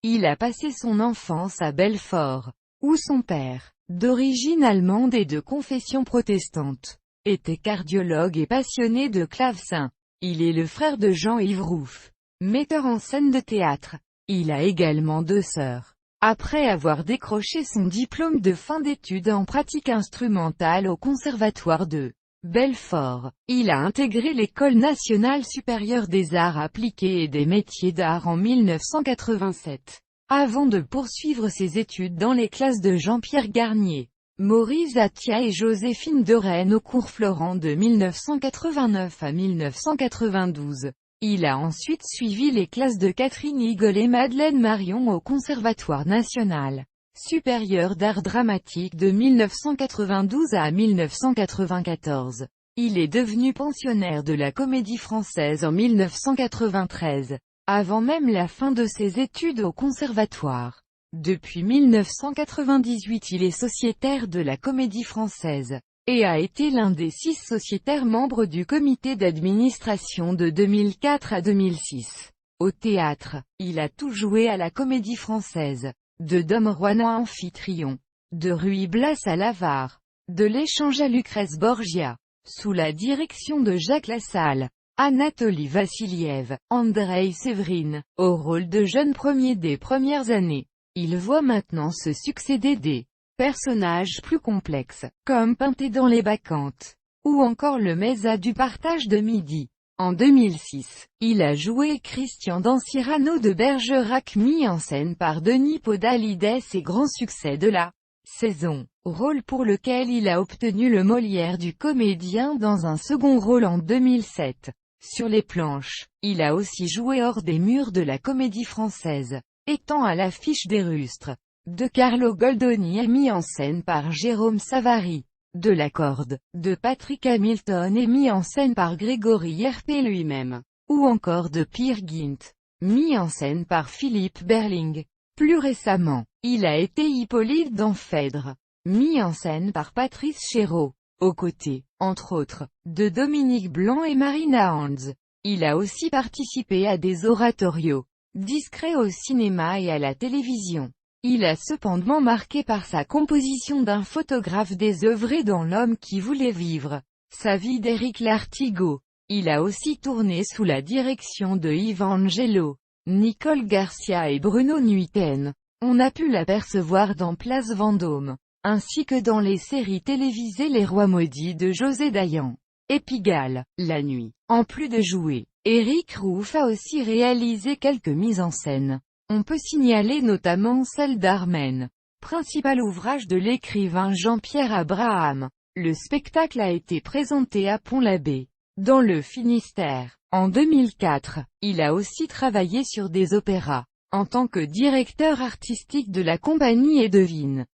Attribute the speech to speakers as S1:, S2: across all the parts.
S1: Il a passé son enfance à Belfort, où son père, d'origine allemande et de confession protestante, était cardiologue et passionné de clavecin. Il est le frère de Jean-Yves Rouff, metteur en scène de théâtre. Il a également 2 sœurs. Après avoir décroché son diplôme de fin d'études en pratique instrumentale au Conservatoire de Belfort, il a intégré l'École nationale supérieure des arts appliqués et des métiers d'art en 1987, avant de poursuivre ses études dans les classes de Jean-Pierre Garnier, Maurice Attia et Joséphine de Rennes au cours Florent de 1989 à 1992. Il a ensuite suivi les classes de Catherine Higol et Madeleine Marion au Conservatoire national supérieur d'art dramatique de 1992 à 1994. Il est devenu pensionnaire de la Comédie Française en 1993, avant même la fin de ses études au conservatoire. Depuis 1998 il est sociétaire de la Comédie Française, et a été l'un des 6 sociétaires membres du comité d'administration de 2004 à 2006. Au théâtre, il a tout joué à la Comédie Française, de Dom Juan à Amphitryon, de Ruy Blas à l'Avare, de l'Échange à Lucrèce Borgia, sous la direction de Jacques Lassalle, Anatoly Vassiliev, Andrei Séverine, au rôle de jeune premier des premières années. Il voit maintenant se succéder des personnages plus complexes, comme Pinté dans les Bacchantes, ou encore le Mesa du partage de midi. En 2006, il a joué Christian dans Cyrano de Bergerac mis en scène par Denis Podalides et grand succès de la saison, rôle pour lequel il a obtenu le Molière du comédien dans un second rôle en 2007. Sur les planches, il a aussi joué hors des murs de la Comédie Française, étant à l'affiche des Rustres, de Carlo Goldoni et mis en scène par Jérôme Savary, de La Corde, de Patrick Hamilton et mis en scène par Grégory RP lui-même, ou encore de Peer Gynt, mis en scène par Philippe Berling. Plus récemment, il a été Hippolyte dans Phèdre, mis en scène par Patrice Chéreau, aux côtés, entre autres, de Dominique Blanc et Marina Hans. Il a aussi participé à des oratorios discrets au cinéma et à la télévision. Il a cependant marqué par sa composition d'un photographe désœuvré dans L'homme qui voulait vivre, sa vie d'Éric Lartigot. Il a aussi tourné sous la direction de Yves Angelo, Nicole Garcia et Bruno Nuiten. On a pu l'apercevoir dans Place Vendôme, ainsi que dans les séries télévisées Les Rois Maudits de José Dayan et Pigalle, La Nuit. En plus de jouer, Éric Rouff a aussi réalisé quelques mises en scène. On peut signaler notamment celle d'Armen, principal ouvrage de l'écrivain Jean-Pierre Abraham. Le spectacle a été présenté à Pont-l'Abbé, dans le Finistère. En 2004, il a aussi travaillé sur des opéras, en tant que directeur artistique de la compagnie et Devine.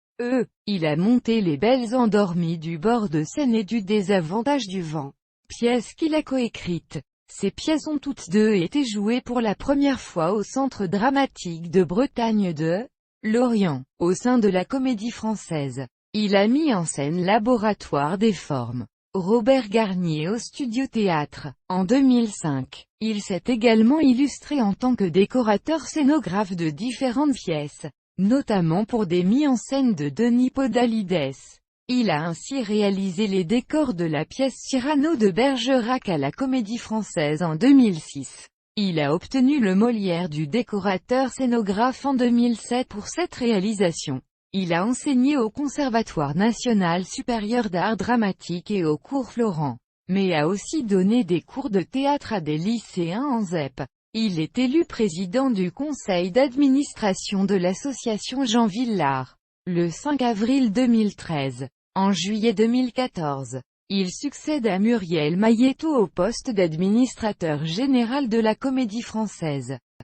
S1: Il a monté Les Belles Endormies du bord de Seine et du Désavantage du vent, pièce qu'il a coécrite. Ces pièces ont toutes deux été jouées pour la première fois au Centre dramatique de Bretagne de Lorient, au sein de la Comédie Française. Il a mis en scène Laboratoire des formes, Robert Garnier au Studio Théâtre. En 2005, il s'est également illustré en tant que décorateur scénographe de différentes pièces, notamment pour des mises en scène de Denis Podalides. Il a ainsi réalisé les décors de la pièce Cyrano de Bergerac à la Comédie Française en 2006. Il a obtenu le Molière du décorateur scénographe en 2007 pour cette réalisation. Il a enseigné au Conservatoire national supérieur d'art dramatique et au cours Florent, mais a aussi donné des cours de théâtre à des lycéens en ZEP. Il est élu président du conseil d'administration de l'association Jean Villard, le 5 avril 2013. En juillet 2014, il succède à Muriel Mailletto au poste d'administrateur général de la Comédie Française.